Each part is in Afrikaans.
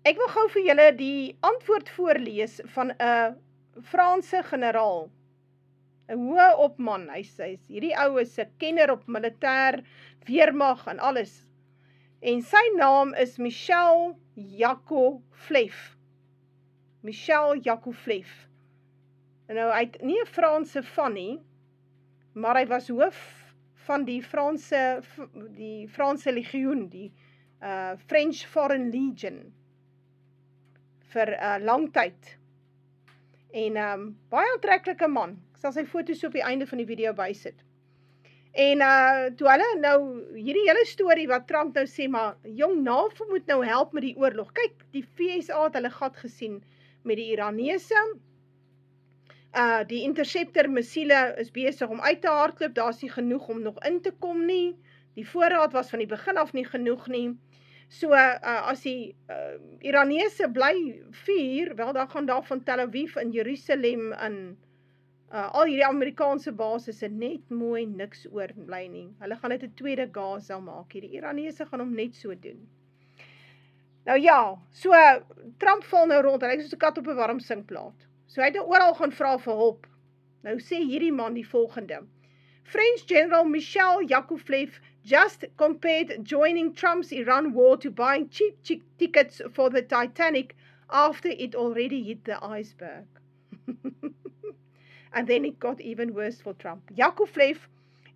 Ek wil gou vir julle die antwoord voorlees van 'n Franse generaal, 'n hoë opman. Hierdie ou is 'n kenner op militêr, weermag en alles. En sy naam is Michel Jacob-Fleuve. Michel Jacob-Fleuve. En nou, hy het nie 'n Franse van nie, maar hy was hoof van die Franse legioen, die French Foreign Legion, vir lang tyd. En baie aantreklike man. Ek sal sy foto's op die einde van die video bysit. En toe hulle nou, hierdie hele storie wat Trump nou sê, maar jong, NAVO moet nou help met die oorlog. Kyk, die VSA het hulle gat gesien met die Iranese. Die Interceptor missiele is besig om uit te hardloop, daar is nie genoeg om nog in te kom nie. Die voorraad was van die begin af nie genoeg nie. So, as die Iranese bly vuur, wel, dan gaan daar van Tel Aviv en Jerusalem en al hierdie Amerikaanse basis net mooi niks oorbly nie. Hulle gaan dit 'n tweede Gaza maak. Die Iranese gaan hom net so doen. Nou ja, so Trump val nou rond, hy is soos 'n kat op 'n warm sinkplaat. So hy het nou oral gaan vra vir hulp. Nou sê hierdie man die volgende: French General Michel Jacob-Fleuve just compared joining Trump's Iran war to buying cheap tickets for the Titanic after it already hit the iceberg. And then it got even worse for Trump. Jacob-Fleuve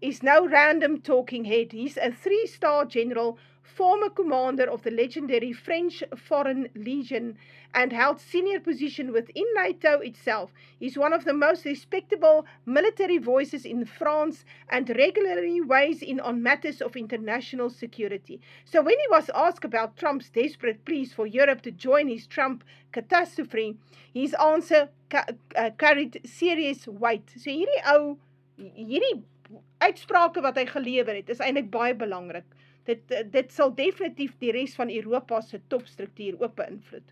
is no random talking head. He's a 3-star general, former commander of the legendary French Foreign Legion, and held senior position within NATO itself. He's one of the most respectable military voices in France and regularly weighs in on matters of international security. So when he was asked about Trump's desperate pleas for Europe to join his Trump catastrophe, his answer carried serious weight. So hierdie uitsprake wat hy gelewer het, is eintlik baie belangrik. Dit sal definitief die res van Europa se topstruktuur ook beïnvloed.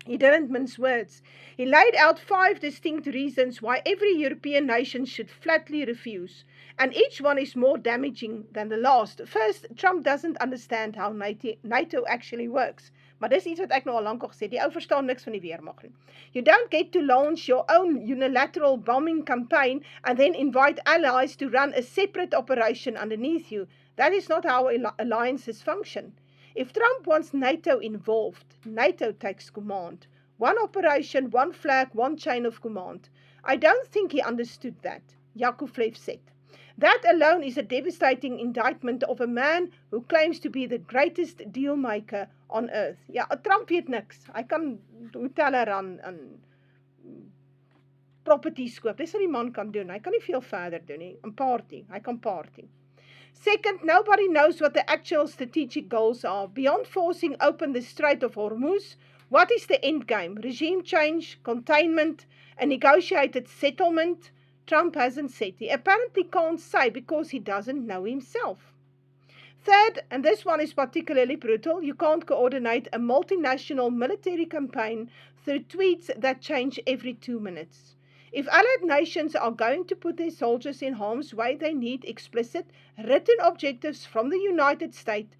He didn't mince words. He laid out 5 distinct reasons why every European nation should flatly refuse, and each one is more damaging than the last. First, Trump doesn't understand how NATO actually works. Maar dis iets wat ek nou al lank al gesê, die ou verstaan niks van die weermag nie. You don't get to launch your own unilateral bombing campaign and then invite allies to run a separate operation underneath you. That is not how alliances function. If Trump wants NATO involved, NATO takes command. One operation, one flag, one chain of command. I don't think he understood that, Jacob-Fleuve said. That alone is a devastating indictment of a man who claims to be the greatest deal maker on earth. Ja, Trump weet niks. Hy kan hotelle en properties koop. Dis wat die man kan doen. Hy kan nie veel verder doen nie. Hy kan party. Second, nobody knows what the actual strategic goals are. Beyond forcing open the Strait of Hormuz, what is the end game? Regime change, containment, a negotiated settlement? Trump hasn't said. He apparently can't say because he doesn't know himself. Third, and this one is particularly brutal, you can't coordinate a multinational military campaign through tweets that change every 2 minutes. If allied nations are going to put their soldiers in harm's way, they need explicit, written objectives from the United States.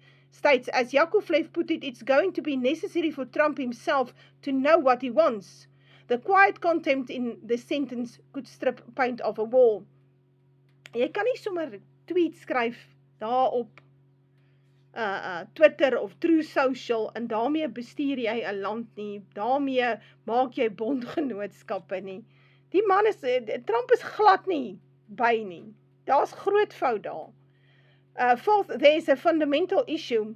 As Jacob-Fleuve put it, it's going to be necessary for Trump himself to know what he wants. The quiet contempt in the sentence could strip paint off a wall. Jy kan nie sommer tweet skryf daar op Twitter of True Social en daarmee bestuur jy 'n land nie, daarmee maak jy bondgenootskappe nie. Die man Trump is glad nie by nie. Daar's groot fout daar. Fourth, there's a fundamental issue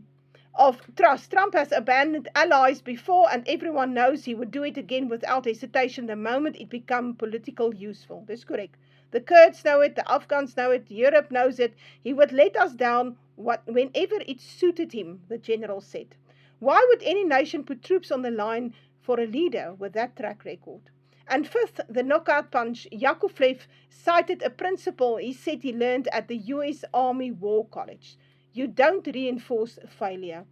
of trust. Trump has abandoned allies before, and everyone knows he would do it again without hesitation the moment it becomes politically useful. That's correct. The Kurds know it, the Afghans know it, Europe knows it. He would let us down whenever it suited him, the general said. Why would any nation put troops on the line for a leader with that track record? And fifth, the knockout punch. Jacob-Fleuve cited a principle he said he learned at the US Army War College. You don't reinforce failure.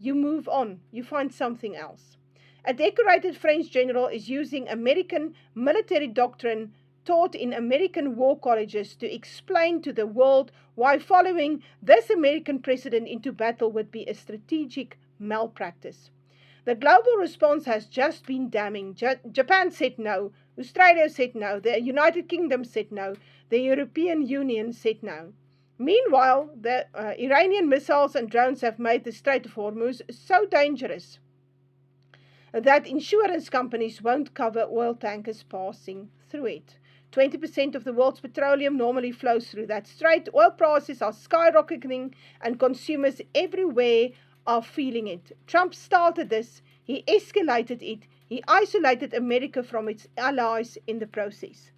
You move on. You find something else. A decorated French general is using American military doctrine taught in American war colleges to explain to the world why following this American president into battle would be a strategic malpractice. The global response has just been damning. Japan said no, Australia said no, the United Kingdom said no, the European Union said no. Meanwhile, the Iranian missiles and drones have made the Strait of Hormuz so dangerous that insurance companies won't cover oil tankers passing through it. 20% of the world's petroleum normally flows through that strait. Oil prices are skyrocketing and consumers everywhere are feeling it. Trump started this, he escalated it, he isolated America from its allies in the process.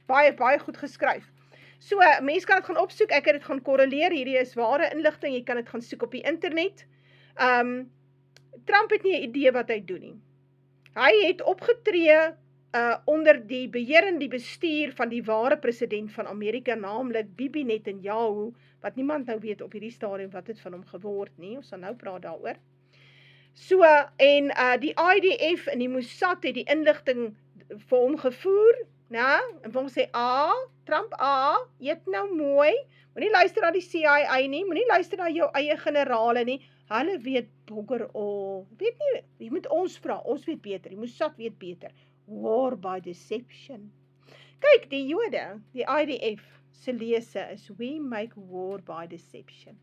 Baie goed geskryf. So, mense kan dit gaan opsoek, ek het dit gaan korreleer, hierdie is ware inligting, jy kan dit gaan soek op die internet. Trump het nie 'n idee wat hy doen nie. Hy het opgetree onder die beheer en die bestuur van die ware president van Amerika, naamlik Bibi Netanyahu, wat niemand nou weet op hierdie stadium wat het van hom geword nie, ons sal nou praat daaroor. So, en die IDF en die Mossad het die inligting vir hom gevoer, en vir hom sê, Trump, eet nou mooi, moenie luister na die CIA nie, moenie luister na jou eie generale nie, hulle weet bogger al, weet nie, jy moet ons vra, ons weet beter, die Mossad weet beter, war by deception. Kyk, die Jode, die IDF, se lese is, we make war by deception.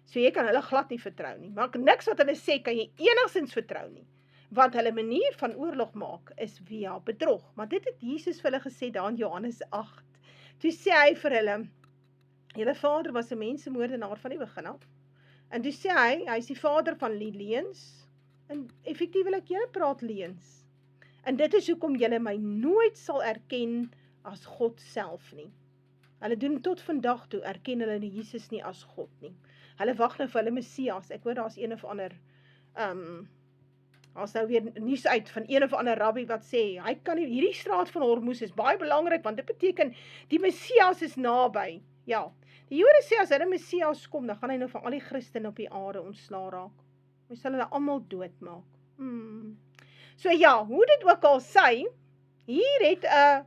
So jy kan hulle glad nie vertrou nie, maar niks wat hulle sê, kan jy enigstens vertrou nie, want hulle manier van oorlog maak, is via bedrog, maar dit het Jesus vir hulle gesê, daar in Johannes 8, toe sê hy vir hulle, julle vader was 'n mensemoordenaar van die begin af, en toe sê hy is die vader van die leuns, en effektiewelik julle praat leuns, en dit is hoekom julle my nooit sal erken as God self nie. Hulle doen tot vandag toe, erken hulle nie Jesus nie as God nie. Hulle wag nou vir hulle Messias, ek hoor daar is een of ander, as nou weer nuus uit van een of ander rabbi wat sê, hy kan nie, hierdie straat van Hormuz is baie belangrik, want dit beteken, die Messias is naby. Ja, die Jode sê, as hy die Messias kom, dan gaan hy nou van al die Christene op die aarde ontsla raak. Hy sal hulle almal doodmaak. So ja, hoe dit ook al sê, hier het 'n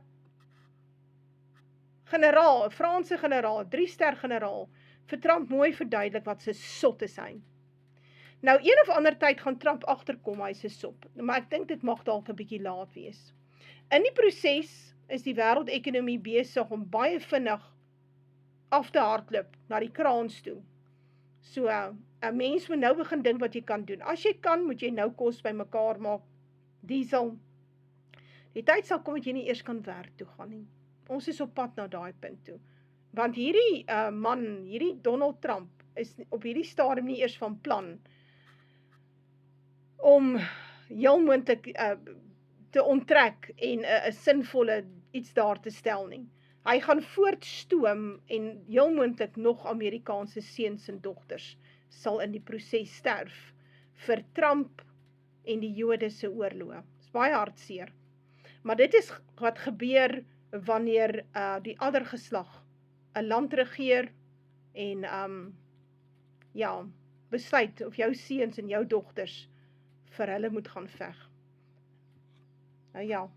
generaal, 'n Franse generaal, 3-ster generaal, vir Trump mooi verduidelik wat sy sot is hy. Nou, een of ander tyd gaan Trump agterkom, hy is 'n sop, maar ek dink dit mag dalk 'n bietjie laat wees. In die proses is die wêreldekonomie besig om baie vinnig af te hardloop na die kraans toe. So, 'n mens moet nou begin dink wat jy kan doen. As jy kan, moet jy nou kos bymekaar maak, diesel. Die tyd sal kom dat jy nie eers kan werk toe gaan nie. Ons is op pad na daai punt toe. Want hierdie man, hierdie Donald Trump, is op hierdie stadium nie eers van plan om heel moontlik te onttrek en 'n sinvolle iets daar te stel nie. Hy gaan voortstoom en heel moontlik nog Amerikaanse seuns en dogters sal in die proses sterf vir Trump en die Jode se oorlog. Dit is baie hartseer. Maar dit is wat gebeur wanneer die ander geslag 'n land regeer en besluit of jou seuns en jou dogters vir hulle moet gaan veg. Nou ja,